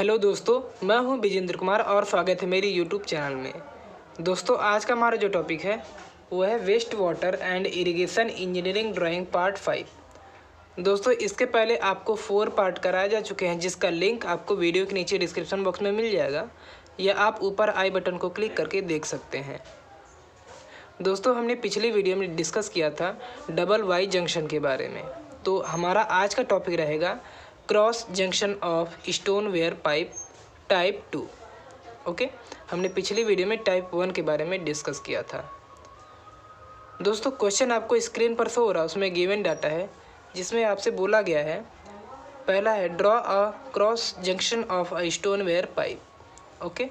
Hello दोस्तों, मैं हूं विजेंद्र कुमार और स्वागत है मेरी यूट्यूब चैनल में। दोस्तों, आज का हमारा जो टॉपिक है वो है waste water and irrigation engineering drawing part 5। दोस्तों, इसके पहले आपको 4 पार्ट कराए जा चुके हैं, जिसका लिंक आपको वीडियो के नीचे डिस्क्रिप्शन बॉक्स में मिल जाएगा या आप ऊपर आई बटन को क्लिक करके देख सकते हैं। दोस्तों, हमने पिछली वीडियो में डिस्कस किया था डबल वाई जंक्शन के बारे में। तो हमारा आज का टॉपिक रहेगा cross junction of stoneware pipe type 2। Okay, हमने पिछली वीडियो में टाइप 1 के बारे में डिस्कस किया था। दोस्तों, क्वेश्चन आपको स्क्रीन पर शो हो रहा है, उसमें गिवन डाटा है जिसमें आपसे बोला गया है, पहला है draw a cross junction of a stoneware pipe. Okay,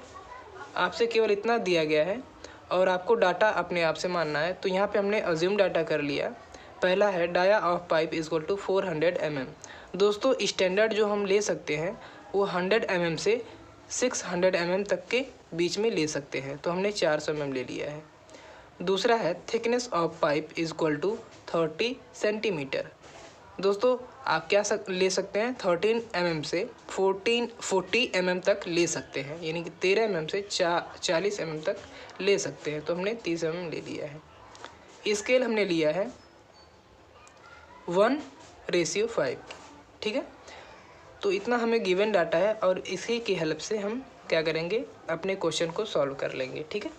आपसे केवल इतना दिया गया है और आपको डाटा अपने आप से मानना है। तो यहाँ पे हमने अज्यूम डाटा कर लिया। पहला है dia of pipe is equal to 400 mm। दोस्तों, स्टैंडर्ड जो हम ले सकते हैं वो 100 mm से 600 mm तक के बीच में ले सकते हैं, तो हमने 400 mm ले लिया है। दूसरा है thickness of pipe is equal to 30 centimetre. दोस्तों, आप क्या ले सकते हैं, 13 mm से 40 mm तक ले सकते हैं, यानी कि 13 mm से 40 mm तक ले सकते हैं, तो हमने 30 mm ले लिया है। स्केल हमने लिया है 1:5। ठीक है, तो इतना हमें गिवन डाटा है और इसी की हेल्प से हम क्या करेंगे, अपने क्वेश्चन को सॉल्व कर लेंगे। ठीक है,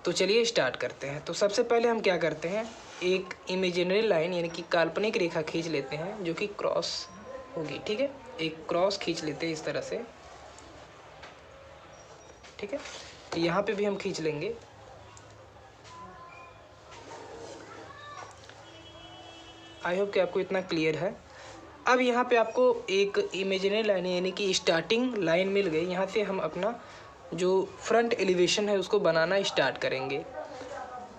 तो चलिए स्टार्ट करते हैं। तो सबसे पहले हम क्या करते हैं, एक इमेजिनरी लाइन यानी कि काल्पनिक रेखा खींच लेते हैं जो कि क्रॉस होगी। ठीक है, एक क्रॉस खींच लेते हैं इस तरह से। ठीक है, तो यहाँ पे भी हम खींच लेंगे। आई होप कि आपको इतना क्लियर है। अब यहाँ पे आपको एक इमेजिनरी लाइन यानी कि स्टार्टिंग लाइन मिल गई। यहाँ से हम अपना जो फ्रंट एलिवेशन है उसको बनाना स्टार्ट करेंगे।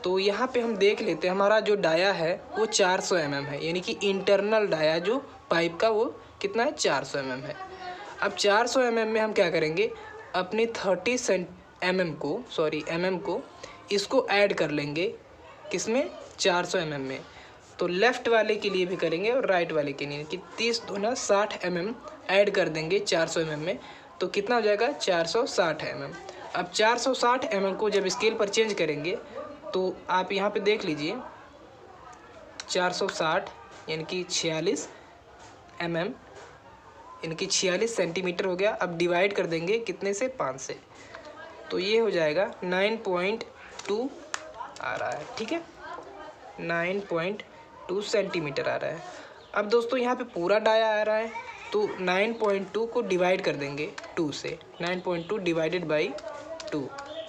तो यहाँ पे हम देख लेते हैं, हमारा जो डाया है वो 400 mm है, यानी कि इंटरनल डाया जो पाइप का वो कितना है, 400 mm है। अब 400 mm में हम क्या करेंगे, अपनी 30 mm को इसको ऐड कर लेंगे, किसमें, 400 mm में। तो लेफ़्ट वाले के लिए भी करेंगे और राइट वाले के लिए, कि 30 दूना 60 mm ऐड कर देंगे 400 mm में, तो कितना हो जाएगा, 460 mm। अब 460 mm को जब स्केल पर चेंज करेंगे तो आप यहाँ पे देख लीजिए, 460 यानी कि 46 mm यानी कि 46 सेंटीमीटर हो गया। अब डिवाइड कर देंगे कितने से, 5 से, तो ये हो जाएगा 9.2 आ रहा है। ठीक है, 9.2 सेंटीमीटर आ रहा है। अब दोस्तों, यहाँ पे पूरा डाया आ रहा है, तो 9.2 को डिवाइड कर देंगे 2 से, 9.2 डिवाइडेड बाई 2,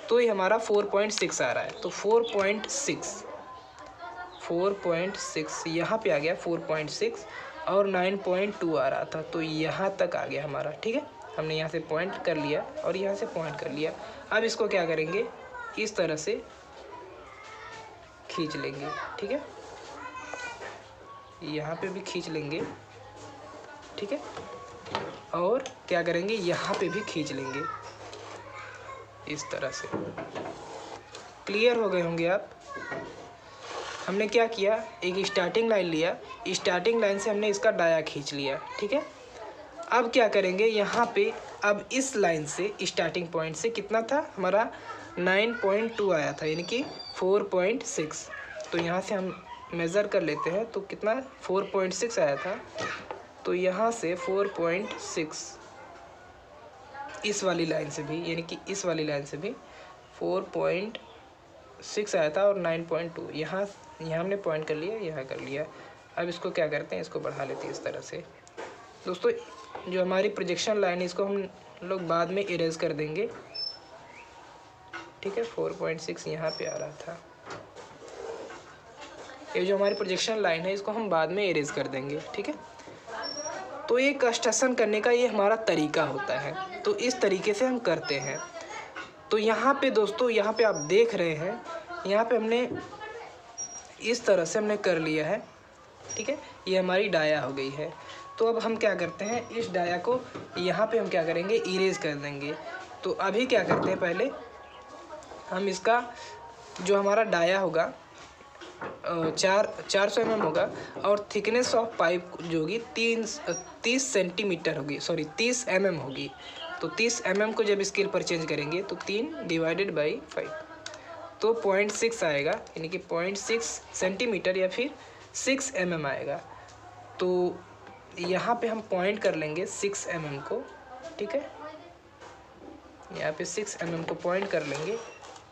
तो ये हमारा 4.6 आ रहा है। तो 4.6 यहाँ पे आ गया 4.6 और 9.2 आ रहा था, तो यहाँ तक आ गया हमारा। ठीक है, हमने यहाँ से पॉइंट कर लिया और यहाँ से पॉइंट कर लिया। अब इसको क्या करेंगे, इस तरह से खींच लेंगे। ठीक है, यहाँ पे भी खींच लेंगे। ठीक है, और क्या करेंगे, यहाँ पे भी खींच लेंगे इस तरह से। क्लियर हो गए होंगे आप। हमने क्या किया, एक स्टार्टिंग लाइन लिया, स्टार्टिंग लाइन से हमने इसका डाया खींच लिया। ठीक है, अब क्या करेंगे, यहाँ पे अब इस लाइन से स्टार्टिंग पॉइंट से कितना था हमारा, 9.2 आया था, यानी कि 4.6। तो यहाँ से हम मेज़र कर लेते हैं, तो कितना 4.6 आया था, तो यहाँ से 4.6 इस वाली लाइन से भी, यानी कि इस वाली लाइन से भी 4.6 आया था और 9.2 यहाँ हमने पॉइंट कर लिया, यहाँ कर लिया। अब इसको क्या करते हैं, इसको बढ़ा लेते हैं इस तरह से। दोस्तों, जो हमारी प्रोजेक्शन लाइन है इसको हम लोग बाद में इरेज कर देंगे। ठीक है, 4.6 यहाँ पे आ रहा था, ये जो हमारी प्रोजेक्शन लाइन है इसको हम बाद में इरेज कर देंगे। ठीक है, तो ये कंस्ट्रक्शन करने का ये हमारा तरीका होता है, तो इस तरीके से हम करते हैं। तो यहाँ पे दोस्तों, यहाँ पे आप देख रहे हैं, यहाँ पे हमने इस तरह से हमने कर लिया है। ठीक है, ये हमारी डाया हो गई है। तो अब हम क्या करते हैं, इस डाया को यहाँ पे हम क्या करेंगे, इरेज कर देंगे। तो अभी क्या करते हैं, पहले हम इसका जो हमारा डाया होगा 400 mm होगा और थिकनेस ऑफ पाइप जो होगी 30 सेंटीमीटर होगी, सॉरी 30 mm होगी। तो 30 mm को जब स्केल पर चेंज करेंगे तो 3 डिवाइडेड बाई 5 तो 0.6 आएगा, यानी कि 0.6 सेंटीमीटर या फिर 6 mm आएगा। तो यहाँ पे हम पॉइंट कर लेंगे 6 mm को, ठीक है, यहाँ पे 6 mm को पॉइंट कर लेंगे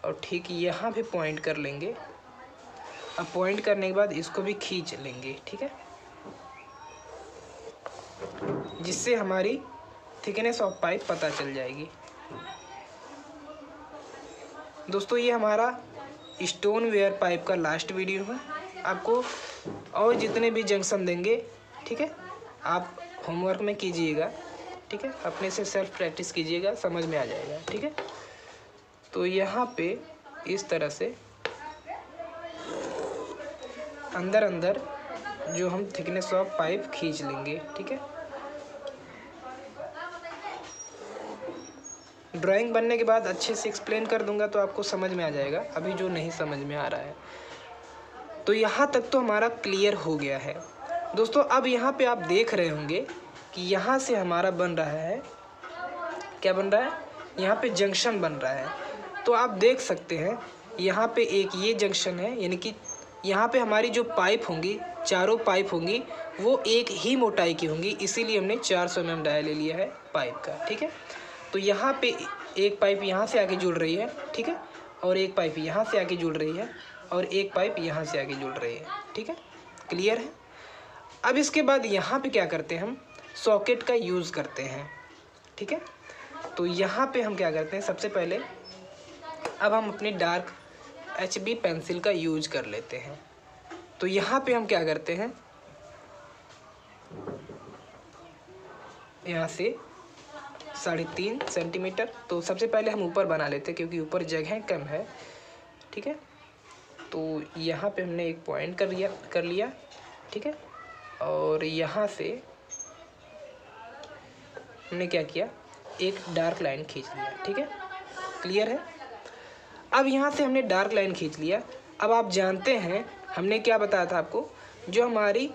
और ठीक यहाँ पे पॉइंट कर लेंगे। अब पॉइंट करने के बाद इसको भी खींच लेंगे, ठीक है, जिससे हमारी थिकनेस ऑफ पाइप पता चल जाएगी। दोस्तों ये हमारा स्टोन वेयर पाइप का लास्ट वीडियो है। आपको और जितने भी जंक्शन देंगे, ठीक है, आप होमवर्क में कीजिएगा, ठीक है, अपने से सेल्फ प्रैक्टिस कीजिएगा, समझ में आ जाएगा, ठीक है। तो यहाँ पे इस तरह से अंदर अंदर जो हम थिकनेस ऑफ पाइप खींच लेंगे, ठीक है। ड्राइंग बनने के बाद अच्छे से एक्सप्लेन कर दूंगा तो आपको समझ में आ जाएगा, अभी जो नहीं समझ में आ रहा है। तो यहाँ तक तो हमारा क्लियर हो गया है दोस्तों। अब यहाँ पे आप देख रहे होंगे कि यहाँ से हमारा बन रहा है, क्या बन रहा है, यहाँ पे जंक्शन बन रहा है। तो आप देख सकते हैं यहाँ पे एक ये जंक्शन है, यानी कि यहाँ पे हमारी जो पाइप होंगी, चारों पाइप होंगी, वो एक ही मोटाई की होंगी, इसीलिए हमने 400 mm डाया ले लिया है पाइप का, ठीक है। तो यहाँ पे एक पाइप यहाँ से आके जुड़ रही है, ठीक है, और एक पाइप यहाँ से आके जुड़ रही है, और एक पाइप यहाँ से आके जुड़ रही है, ठीक है, क्लियर है। अब इसके बाद यहाँ पे क्या करते हैं, हम सॉकेट का यूज़ करते हैं, ठीक है। तो यहाँ पे हम क्या करते हैं, सबसे पहले अब हम अपनी डार्क HB पेंसिल का यूज कर लेते हैं। तो यहाँ पे हम क्या करते हैं, यहाँ से 3.5 सेंटीमीटर, तो सबसे पहले हम ऊपर बना लेते हैं क्योंकि ऊपर जगह कम है, ठीक है। तो यहाँ पे हमने एक पॉइंट कर लिया, ठीक है, और यहाँ से हमने क्या किया, एक डार्क लाइन खींच लिया, ठीक है, क्लियर है। अब यहाँ से हमने डार्क लाइन खींच लिया। अब आप जानते हैं हमने क्या बताया था आपको, जो हमारी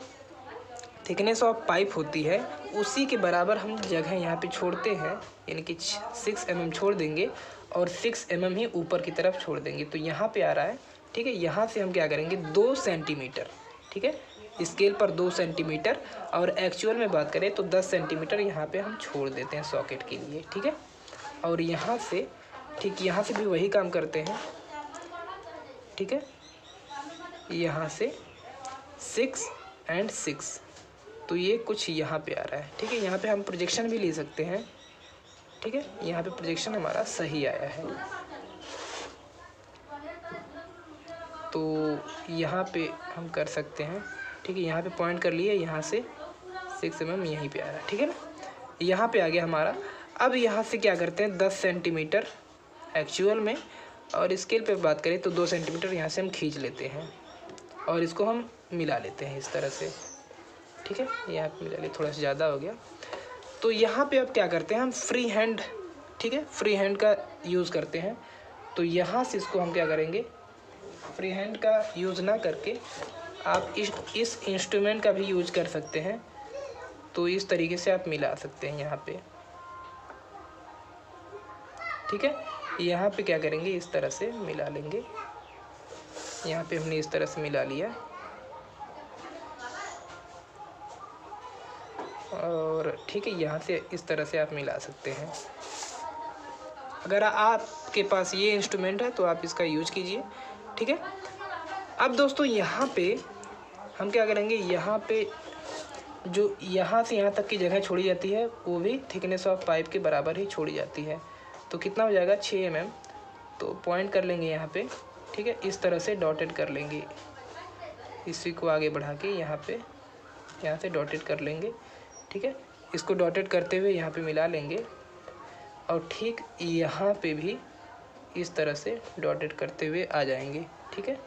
थिकनेस ऑफ पाइप होती है उसी के बराबर हम जगह यहाँ पे छोड़ते हैं, यानी कि 6 mm छोड़ देंगे और 6 mm ही ऊपर की तरफ छोड़ देंगे। तो यहाँ पे आ रहा है, ठीक है, यहाँ से हम क्या करेंगे 2 सेंटीमीटर, ठीक है, स्केल पर 2 सेंटीमीटर, और एक्चुअल में बात करें तो 10 सेंटीमीटर यहाँ पे हम छोड़ देते हैं सॉकेट के लिए, ठीक है। और यहाँ से ठीक यहाँ से भी वही काम करते हैं, ठीक है, यहाँ से 6 और 6, तो ये कुछ यहाँ पे आ रहा है, ठीक है। यहाँ पे हम प्रोजेक्शन भी ले सकते हैं, ठीक है, यहाँ पे प्रोजेक्शन हमारा सही आया है। तो यहाँ पे हम कर सकते हैं, ठीक है, यहाँ पे पॉइंट कर लिए, यहाँ से 6 mm यहीं पे आ रहा है, ठीक है ना, यहाँ पे आ गया हमारा। अब यहाँ से क्या करते हैं 10 सेंटीमीटर एक्चुअल में, और स्केल पे बात करें तो 2 सेंटीमीटर यहाँ से हम खींच लेते हैं और इसको हम मिला लेते हैं इस तरह से, ठीक है, यहाँ पे मिला लिए, थोड़ा सा ज़्यादा हो गया। तो यहाँ पे अब क्या करते हैं हम फ्री हैंड, ठीक है, फ्री हैंड का यूज़ करते हैं। तो यहाँ से इसको हम क्या करेंगे, फ्री हैंड का यूज़ ना करके आप इस इंस्ट्रूमेंट का भी यूज कर सकते हैं। तो इस तरीके से आप मिला सकते हैं यहाँ पे, ठीक है। यहाँ पे क्या करेंगे, इस तरह से मिला लेंगे, यहाँ पे हमने इस तरह से मिला लिया, और ठीक है, यहाँ से इस तरह से आप मिला सकते हैं। अगर आपके पास ये इंस्ट्रूमेंट है तो आप इसका यूज कीजिए, ठीक है। अब दोस्तों यहाँ पे हम क्या करेंगे, यहाँ पे जो यहाँ से यहाँ तक की जगह छोड़ी जाती है वो भी थिकनेस ऑफ पाइप के बराबर ही छोड़ी जाती है। तो कितना हो जाएगा 6 mm। तो पॉइंट कर लेंगे यहाँ पे, ठीक है, इस तरह से डॉटेड कर लेंगे, इसी को आगे बढ़ा के यहाँ पे यहाँ से डॉटेड कर लेंगे, ठीक है। इसको डॉटेड करते हुए यहाँ पे मिला लेंगे, और ठीक यहाँ पे भी इस तरह से डॉटेड करते हुए आ जाएंगे, ठीक है।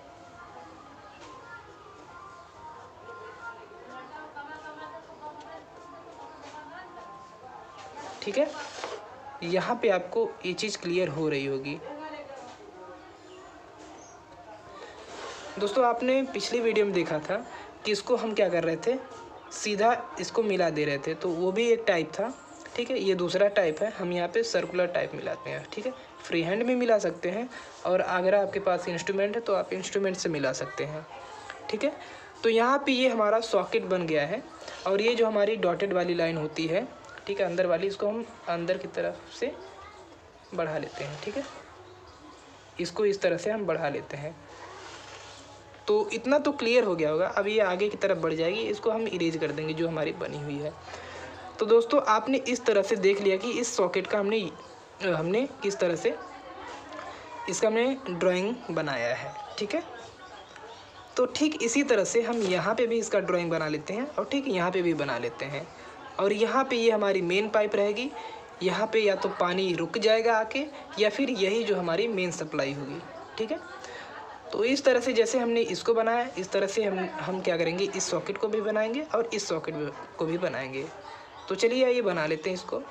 ठीक है, यहाँ पे आपको ये चीज़ क्लियर हो रही होगी। दोस्तों आपने पिछली वीडियो में देखा था कि इसको हम क्या कर रहे थे, सीधा इसको मिला दे रहे थे, तो वो भी एक टाइप था, ठीक है। ये दूसरा टाइप है, हम यहाँ पे सर्कुलर टाइप मिलाते हैं, ठीक है। फ्री हैंड में मिला सकते हैं, और अगर आपके पास इंस्ट्रूमेंट है तो आप इंस्ट्रूमेंट से मिला सकते हैं, ठीक है। तो यहाँ पे ये हमारा सॉकेट बन गया है, और ये जो हमारी डॉटेड वाली लाइन होती है, ठीक है, अंदर वाली, इसको हम अंदर की तरफ से बढ़ा लेते हैं, ठीक है। इसको इस तरह से हम बढ़ा लेते हैं। तो इतना तो क्लियर हो गया होगा। अब ये आगे की तरफ बढ़ जाएगी, इसको हम इरेज कर देंगे जो हमारी बनी हुई है। तो दोस्तों आपने इस तरह से देख लिया कि इस सॉकेट का हमने किस तरह से इसका हमने ड्राइंग बनाया है, ठीक है। तो ठीक इसी तरह से हम यहाँ पे भी इसका ड्राइंग बना लेते हैं, और ठीक यहाँ पे भी बना लेते हैं। और यहाँ पे ये हमारी मेन पाइप रहेगी, यहाँ पे या तो पानी रुक जाएगा आके, या फिर यही जो हमारी मेन सप्लाई होगी, ठीक है। तो इस तरह से जैसे हमने इसको बनाया, इस तरह से हम क्या करेंगे, इस सॉकेट को भी बनाएंगे और इस सॉकेट को भी बनाएंगे। तो चलिए आइए बना लेते हैं इसको।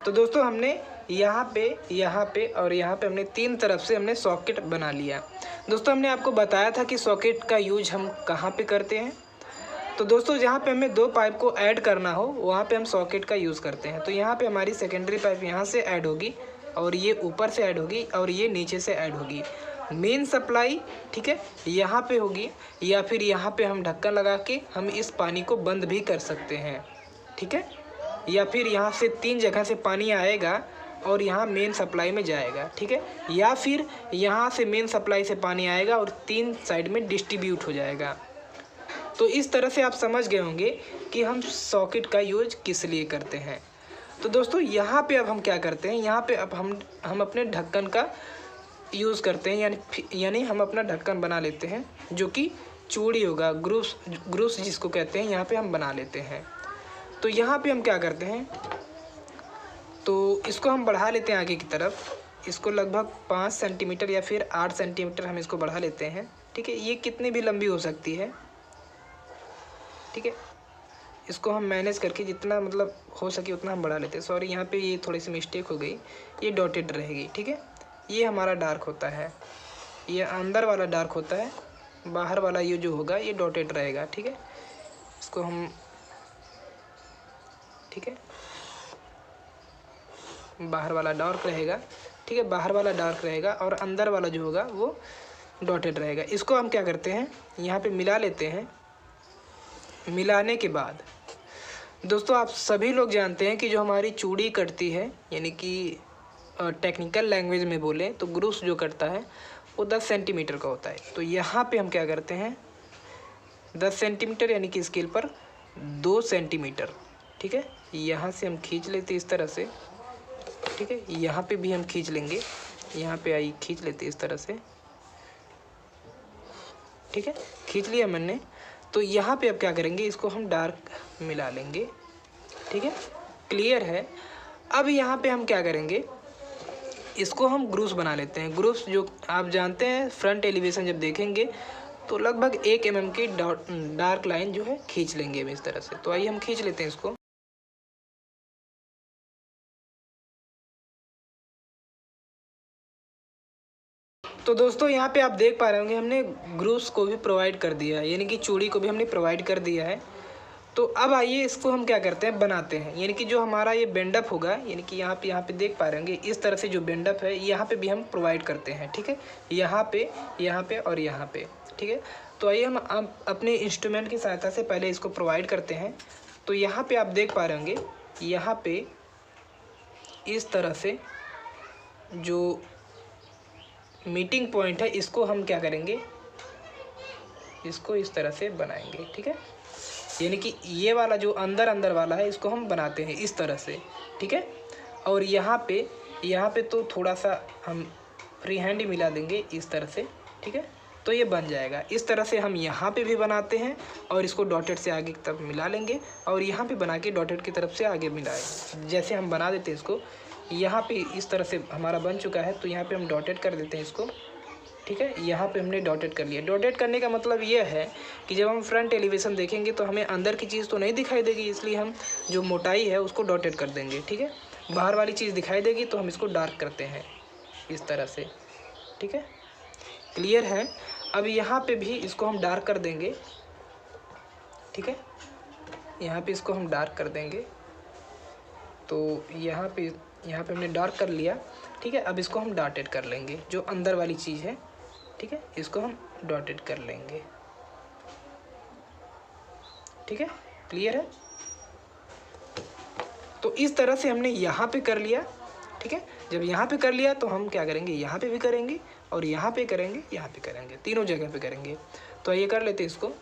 तो दोस्तों हमने यहाँ पे और यहाँ पे हमने 3 तरफ से हमने सॉकेट बना लिया। दोस्तों हमने आपको बताया था कि सॉकेट का यूज हम कहाँ पे करते हैं। तो दोस्तों जहाँ पे हमें 2 पाइप को ऐड करना हो वहाँ पे हम सॉकेट का यूज़ करते हैं। तो यहाँ पे हमारी सेकेंडरी पाइप यहाँ से ऐड होगी, और ये ऊपर से ऐड होगी, और ये नीचे से ऐड होगी। मेन सप्लाई, ठीक है, यहाँ पे होगी, या फिर यहाँ पे हम ढक्कन लगा के हम इस पानी को बंद भी कर सकते हैं, ठीक है। या फिर यहाँ से 3 जगह से पानी आएगा और यहाँ मेन सप्लाई में जाएगा, ठीक है। या फिर यहाँ से मेन सप्लाई से पानी आएगा और 3 साइड में डिस्ट्रीब्यूट हो जाएगा। तो इस तरह से आप समझ गए होंगे कि हम सॉकेट का यूज किस लिए करते हैं। तो दोस्तों यहाँ पे अब हम क्या करते हैं, यहाँ पे अब हम अपने ढक्कन का यूज़ करते हैं, यानी हम अपना ढक्कन बना लेते हैं, जो कि चूड़ी होगा, ग्रूस जिसको कहते हैं, यहाँ पे हम बना लेते हैं। तो यहाँ पे हम क्या करते हैं, तो इसको हम बढ़ा लेते हैं आगे की तरफ। इसको लगभग 5 सेंटीमीटर या फिर 8 सेंटीमीटर हम इसको बढ़ा लेते हैं, ठीक है। ये कितनी भी लंबी हो सकती है, ठीक है। इसको हम मैनेज करके जितना मतलब हो सके उतना हम बढ़ा लेते हैं। सॉरी, यहाँ पे ये थोड़ी सी मिस्टेक हो गई, ये डॉटेड रहेगी, ठीक है। ये हमारा डार्क होता है, ये अंदर वाला डार्क होता है, बाहर वाला ये जो होगा ये डॉटेड रहेगा, ठीक है। इसको हम, ठीक है, बाहर वाला डार्क रहेगा, ठीक है, बाहर वाला डार्क रहेगा, और अंदर वाला जो होगा वो डॉटेड रहेगा। इसको हम क्या करते हैं, यहाँ पे मिला लेते हैं। मिलाने के बाद दोस्तों आप सभी लोग जानते हैं कि जो हमारी चूड़ी कटती है, यानी कि टेक्निकल लैंग्वेज में बोले तो ग्रूस जो कटता है वो 10 सेंटीमीटर का होता है। तो यहाँ पे हम क्या करते हैं, 10 सेंटीमीटर यानी कि स्केल पर 2 सेंटीमीटर, ठीक है, यहाँ से हम खींच लेते इस तरह से, ठीक है। यहाँ पे भी हम खींच लेंगे, यहाँ पे आई खींच लेते इस तरह से, ठीक है, खींच लिया मैंने। तो यहाँ पे अब क्या करेंगे, इसको हम डार्क मिला लेंगे, ठीक है, क्लियर है। अब यहाँ पे हम क्या करेंगे, इसको हम ग्रूस बना लेते हैं। ग्रूस जो आप जानते हैं, फ्रंट एलिवेशन जब देखेंगे तो लगभग 1 mm की डार्क लाइन जो है खींच लेंगे हम इस तरह से। तो आइए हम खींच लेते हैं इसको। तो दोस्तों यहाँ पे आप देख पा रहे होंगे हमने ग्रूस को भी प्रोवाइड कर दिया है, यानी कि चूड़ी को भी हमने प्रोवाइड कर दिया है। तो अब आइए इसको हम क्या करते हैं, बनाते हैं। यानी कि जो हमारा ये बेंडअप होगा, यानी कि यहाँ पे देख पा रहे होंगे इस तरह से जो बेंडअप है, यहाँ पे भी हम प्रोवाइड करते हैं, ठीक है, यहाँ पे और यहाँ पे, ठीक है। तो आइए हम अपने इंस्ट्रूमेंट की सहायता से पहले इसको प्रोवाइड करते हैं। तो यहाँ पे आप देख पा रहे होंगे, यहाँ पे इस तरह से जो मीटिंग पॉइंट है, इसको हम क्या करेंगे, इसको इस तरह से बनाएंगे, ठीक है। यानी कि ये वाला जो अंदर वाला है, इसको हम बनाते हैं इस तरह से, ठीक है। और यहाँ पे तो थोड़ा सा हम फ्री हैंड ही मिला देंगे इस तरह से, ठीक है। तो ये बन जाएगा। इस तरह से हम यहाँ पे भी बनाते हैं, और इसको डॉटेड से आगे की तरफ मिला लेंगे, और यहाँ पे बना के डॉटेड की तरफ से आगे मिलाएंगे। जैसे हम बना देते हैं इसको, यहाँ पे इस तरह से हमारा बन चुका है, तो यहाँ पे हम डॉटेड कर देते हैं इसको, ठीक है। यहाँ पे हमने डॉटेड कर लिया। डॉटेड करने का मतलब ये है कि जब हम फ्रंट एलिवेशन देखेंगे तो हमें अंदर की चीज़ तो नहीं दिखाई देगी, इसलिए हम जो मोटाई है उसको डॉटेड कर देंगे, ठीक है। बाहर वाली चीज़ दिखाई देगी तो हम इसको डार्क करते हैं इस तरह से, ठीक है। क्लियर है। अब यहाँ पे भी इसको हम डार्क कर देंगे, ठीक है। यहाँ पे इसको हम डार्क कर देंगे, तो यहाँ पे हमने डार्क कर लिया, ठीक है। अब इसको हम डॉटेड कर लेंगे, जो अंदर वाली चीज़ है, ठीक है, इसको हम डॉटेड कर लेंगे, ठीक है। क्लियर है। तो इस तरह से हमने यहाँ पे कर लिया, ठीक है। जब यहाँ पे कर लिया तो हम क्या करेंगे, यहाँ पे भी करेंगे और यहाँ पे करेंगे, यहाँ पे करेंगे, तीनों जगह पे करेंगे। तो ये कर लेते हैं इसको।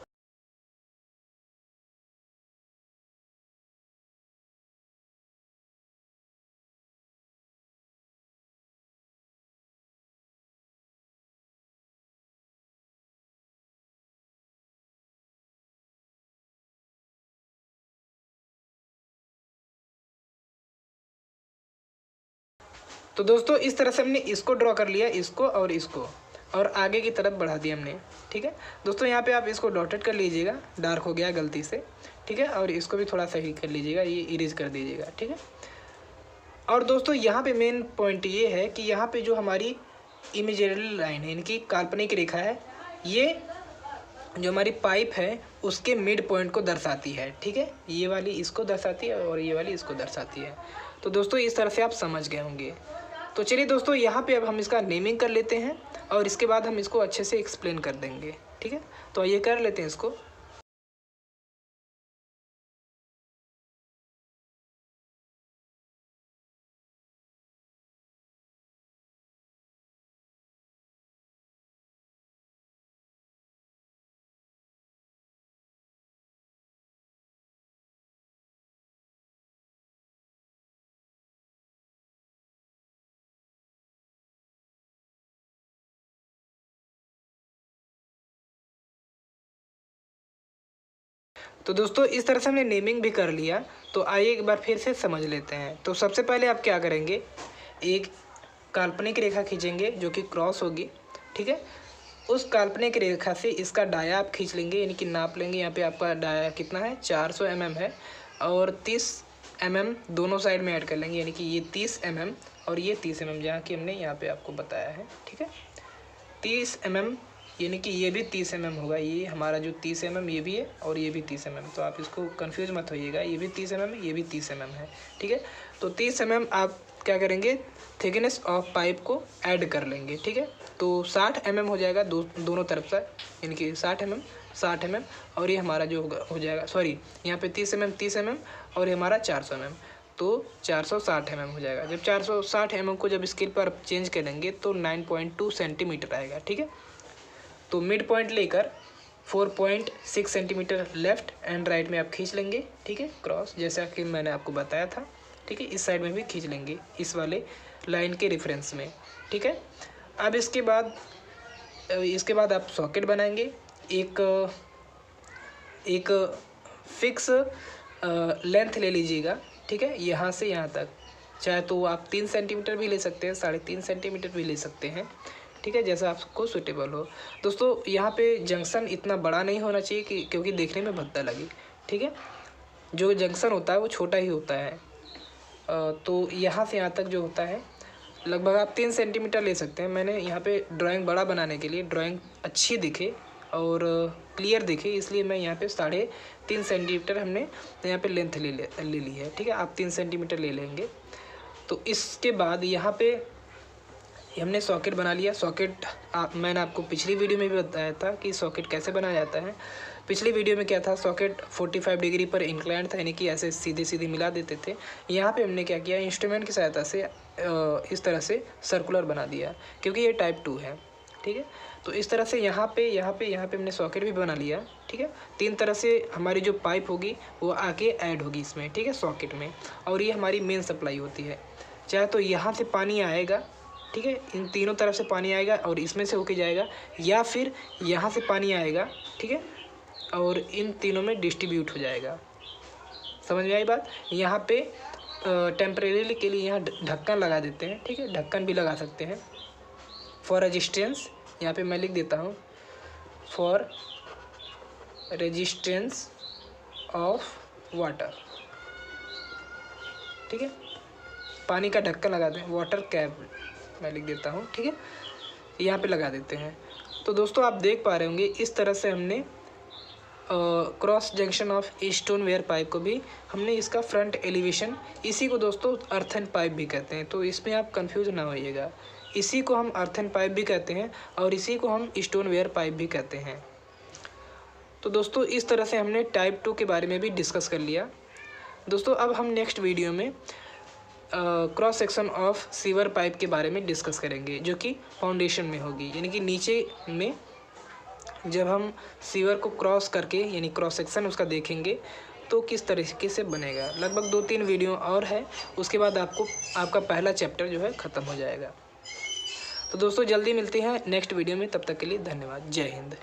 तो दोस्तों इस तरह से हमने इसको ड्रॉ कर लिया, इसको और इसको, और आगे की तरफ बढ़ा दिया हमने, ठीक है। दोस्तों यहाँ पे आप इसको डॉटेड कर लीजिएगा, डार्क हो गया गलती से, ठीक है। और इसको भी थोड़ा सही कर लीजिएगा, ये इरेज कर दीजिएगा, ठीक है। और दोस्तों यहाँ पे मेन पॉइंट ये है कि यहाँ पे जो हमारी इमेजिनरी लाइन है, इनकी काल्पनिक रेखा है, ये जो हमारी पाइप है उसके मिड पॉइंट को दर्शाती है, ठीक है। ये वाली इसको दर्शाती है और ये वाली इसको दर्शाती है। तो दोस्तों इस तरह से आप समझ गए होंगे। तो चलिए दोस्तों यहाँ पे अब हम इसका नेमिंग कर लेते हैं और इसके बाद हम इसको अच्छे से एक्सप्लेन कर देंगे, ठीक है। तो ये कर लेते हैं इसको। तो दोस्तों इस तरह से हमने नेमिंग भी कर लिया। तो आइए एक बार फिर से समझ लेते हैं। तो सबसे पहले आप क्या करेंगे, एक काल्पनिक रेखा खींचेंगे जो कि क्रॉस होगी, ठीक है। उस काल्पनिक रेखा से इसका डाया आप खींच लेंगे, यानी कि नाप लेंगे। यहाँ पे आपका डाया कितना है, 400 mm है, और 30 mm दोनों साइड में ऐड कर लेंगे, यानी कि ये 30 mm और ये 30 mm, जहाँ कि हमने यहाँ पे आपको बताया है, ठीक है। 30 mm यानी कि ये भी 30 mm होगा, ये हमारा जो 30 mm ये भी है और ये भी 30 mm, तो आप इसको कंफ्यूज मत होइएगा, ये भी 30 mm ये भी 30 mm है, ठीक है। तो 30 mm आप क्या करेंगे, थिकनेस ऑफ पाइप को ऐड कर लेंगे, ठीक है। तो 60 mm हो जाएगा दोनों तरफ से, यानी कि 60 mm और ये हमारा जो हो जाएगा, सॉरी यहाँ पे 30 mm और ये हमारा 400 mm, तो 460 mm हो जाएगा। जब 460 mm को जब स्केल पर चेंज करेंगे तो 9.2 सेंटीमीटर आएगा, ठीक है। तो मिड पॉइंट लेकर 4.6 सेंटीमीटर लेफ़्ट एंड राइट में आप खींच लेंगे, ठीक है, क्रॉस, जैसा कि मैंने आपको बताया था, ठीक है। इस साइड में भी खींच लेंगे इस वाले लाइन के रेफरेंस में, ठीक है। अब इसके बाद आप सॉकेट बनाएंगे, एक फिक्स लेंथ ले लीजिएगा, ठीक है, यहाँ से यहाँ तक। चाहे तो आप 3 सेंटीमीटर भी ले सकते हैं, 3.5 सेंटीमीटर भी ले सकते हैं, ठीक है, जैसा आपको सूटेबल हो। दोस्तों यहाँ पे जंक्शन इतना बड़ा नहीं होना चाहिए कि क्योंकि देखने में भद्दा लगे, ठीक है। जो जंक्शन होता है वो छोटा ही होता है। तो यहाँ से यहाँ तक जो होता है लगभग आप 3 सेंटीमीटर ले सकते हैं। मैंने यहाँ पे ड्राइंग बड़ा बनाने के लिए, ड्राइंग अच्छी दिखे और क्लियर दिखे, इसलिए मैं यहाँ पे 3.5 सेंटीमीटर हमने यहाँ पे लेंथ ले ली है, ठीक है। आप 3 सेंटीमीटर ले लेंगे। तो इसके बाद यहाँ पे हमने सॉकेट बना लिया। सॉकेट मैंने आपको पिछली वीडियो में भी बताया था कि सॉकेट कैसे बनाया जाता है। पिछली वीडियो में क्या था, सॉकेट 45 डिग्री पर इंक्लाइंड था, यानी कि ऐसे सीधे मिला देते थे। यहाँ पे हमने क्या किया, इंस्ट्रूमेंट की सहायता से इस तरह से सर्कुलर बना दिया, क्योंकि ये टाइप 2 है, ठीक है। तो इस तरह से यहाँ पे हमने सॉकेट भी बना लिया, ठीक है। 3 तरह से हमारी जो पाइप होगी वो आके ऐड होगी इसमें, ठीक है, सॉकेट में। और ये हमारी मेन सप्लाई होती है। चाहे तो यहाँ से पानी आएगा, ठीक है, इन तीनों तरफ से पानी आएगा और इसमें से होके जाएगा, या फिर यहाँ से पानी आएगा, ठीक है, और इन तीनों में डिस्ट्रीब्यूट हो जाएगा। समझ में आई बात। यहाँ पे टेम्परेरीली के लिए यहाँ ढक्कन लगा देते हैं, ठीक है, ढक्कन भी लगा सकते हैं। फॉर रेजिस्टेंस, यहाँ पे मैं लिख देता हूँ फॉर रेजिस्टेंस ऑफ वाटर, ठीक है, पानी का ढक्कन लगा दें, वाटर कैप मैं लिख देता हूँ, ठीक है, यहाँ पे लगा देते हैं। तो दोस्तों आप देख पा रहे होंगे इस तरह से हमने cross junction of stoneware pipe को भी हमने इसका फ्रंट एलिवेशन, इसी को दोस्तों अर्थन पाइप भी कहते हैं, तो इसमें आप कंफ्यूज ना होइएगा। इसी को हम अर्थन पाइप भी कहते हैं और इसी को हम स्टोन वेयर पाइप भी कहते हैं। तो दोस्तों इस तरह से हमने टाइप 2 के बारे में भी डिस्कस कर लिया। दोस्तों अब हम नेक्स्ट वीडियो में cross section of sewer pipe के बारे में डिस्कस करेंगे, जो कि फाउंडेशन में होगी, यानी कि नीचे में जब हम सीवर को क्रॉस करके यानी क्रॉस सेक्शन उसका देखेंगे तो किस तरीके से बनेगा। लगभग 2-3 वीडियो और है, उसके बाद आपका पहला चैप्टर जो है ख़त्म हो जाएगा। तो दोस्तों जल्दी मिलते हैं नेक्स्ट वीडियो में, तब तक के लिए धन्यवाद। जय हिंद।